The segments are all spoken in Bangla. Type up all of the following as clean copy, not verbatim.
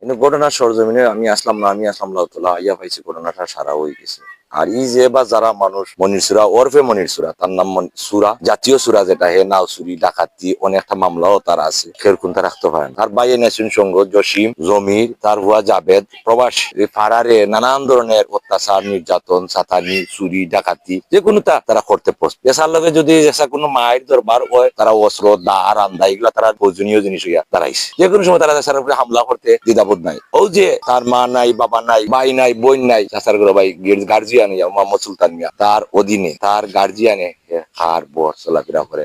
কিন্তু ঘটনার সরজমিনে আমি আসলাম না, আইয়া পাইছি ঘটনাটা সারা হয়ে গেছে। আর এই যে বা যারা মানুষ মনির সুরা ওরফে মনির সুরা, তার নাম সুরা, জাতীয় সুরা যেটা, হে নাও চুরি ডাকাতি অনেকটা মামলাও তার আছে, খেরকুন্তা রাখতে পারেন। তার বাইরে নেসুন সঙ্গ জসিম জমির, তার হুয়া জাবেদ প্রবাসী ফারারে নানান ধরনের অত্যাচার নির্যাতন সাতানি চুরি ডাকাতি যে কোনো তারা করতে পোস্ট পেশার লগে যদি কোনো মায়ের দরবার হয়, তারা অস্ত্র দা রান্দা এগুলা তারা প্রয়োজনীয় জিনিস হইয়া দাঁড়াইছে। যে কোনো সময় তারা চাষার উপরে হামলা করতে দ্বিধাবোধ নাই। ও যে তার মা নাই, বাবা নাই, ভাই নাই, বোন নাই, চাষার ঘরে ভাই গার্জিয়ান মোহাম্মদ সুলতান মিয়া, তার অধীনে তার গার্জিয়ানে হার বর চলাফেরা করে।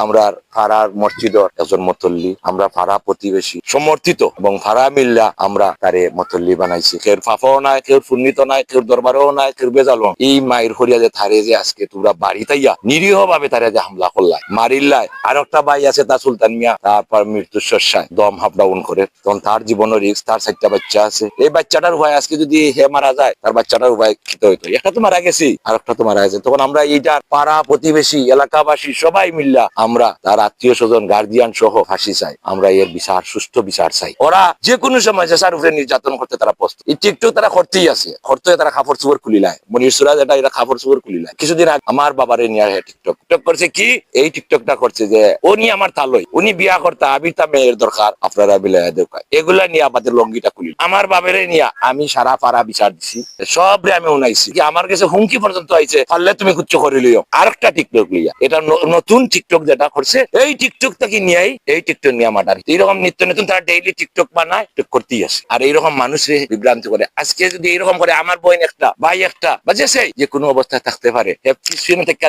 আমরা ফারার মসজিদর একজন মতল্লি, আমরা ফারা প্রতিবেশী সমর্থিত এবং ফারা মিল্লা আমরা তারে মতল্লি বানাইছি। কেউ ফাফাও নাই, কেউ ফুর্ণিত নাই, কেউ দরবারও নাই, কেউ বেজালো। এই মায়ের হরিয়া যে থারে যে আজকে তোমরা বাড়ি তাইয়া নিরীহ ভাবে তারে যে হামলা করলাই মারিল্লাই। আর একটা ভাই আছে তা সুলতান মিয়া, তারপর মৃত্যুর শস্যায় দম হাফ ডাউন করে, তখন তার জীবনের রিস্ক, তার 4টা বাচ্চা আছে। এই বাচ্চাটার ভয় আজকে যদি হে মারা যায়, তার বাচ্চাটার ভয় খেতে হইতো। একটা তো মারা গেছি, আর একটা তো মারা গেছে। তখন আমরা এইটার পাড়া প্রতিবেশী এলাকাবাসী সবাই মিল্লা আমরা তার আত্মীয় স্বজন গার্জিয়ান সহ ফাঁসি চাই। আমরা এর বিচার, সুষ্ঠু বিচার চাই। ওরা যে কোনো সময় চেষ্টার উপরে নির্যাতন করতে তারা প্রস্তুত। এই টিকটক তারা করতেই আছে, করতে তারা কাপড় চোপড় খুলিলায়। মনির সুরাজ এটা কাপড় চোপড় খুলিলায়। কিছুদিন আগে আমার বাবারে নিয়ে টিকটক করছে। কি এই টিকটকটা করছে যে উনি আমার তালই, উনি বিয়া করতে আবির তা মেয়ের দরকার, আপনারা বিলায় দেখা এগুলা নিয়ে আমাদের লঙ্গিটা খুলি। আমার বাবারে নিয়ে আমি সারা পাড়া বিচার দিছি, সবরে আমি উনাইছি। আমার কাছে হুমকি পর্যন্ত আইছে, পারলে তুমি কুচ্ছ করে লিও। আরেকটা টিকটক লিয়া, এটা নতুন টিকটক যেটা করছে, এই টিকটক থেকে নিয়েই এই টিকটক নিয়ে মার্ডার। এইরকম নিত্য নতুন তারা ডেইলি টিকটক বানায়, টিকটক করতেই আসে। আর এইরকম মানুষের বিভ্রান্তি করে। আজকে যদি এইরকম করে আমার বোন একটা, ভাই একটা, বা যে কোনো অবস্থায় থাকতে পারে,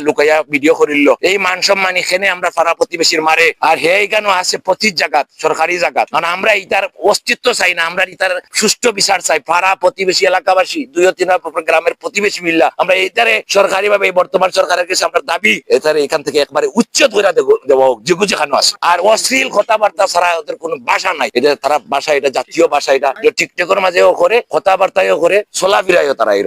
লুকাইয়া ভিডিও করিল, এই মান সম্মান এখানে আমরা পাড়া প্রতিবেশীর মারে। আর হে কেন আছে প্রতি জায়গাত, সরকারি জায়গাত। কারণ আমরা ইটার অস্তিত্ব চাই না, আমরা ইটার সুষ্ঠু বিচার চাই। পাড়া প্রতিবেশী এলাকাবাসী 2-3 গ্রামের প্রতিবেশী মিল্লা আমরা এইটারে সরকারি ভাবে বর্তমান সরকারের কাছে আমরা দাবি, এটারে এখান থেকে একবারে উচ্ছেদ করে দেওয়া হোক, যেখানে আছে। আর অশ্লীল কথাবার্তা ছাড়া ওদের কোনো ভাষা নাই। এটা তারা ভাষা, এটা জাতীয় ভাষা, এটা টিকটকের মাঝেও করে, কথাবার্তাও করে, চলাফেরাও তারা এরকম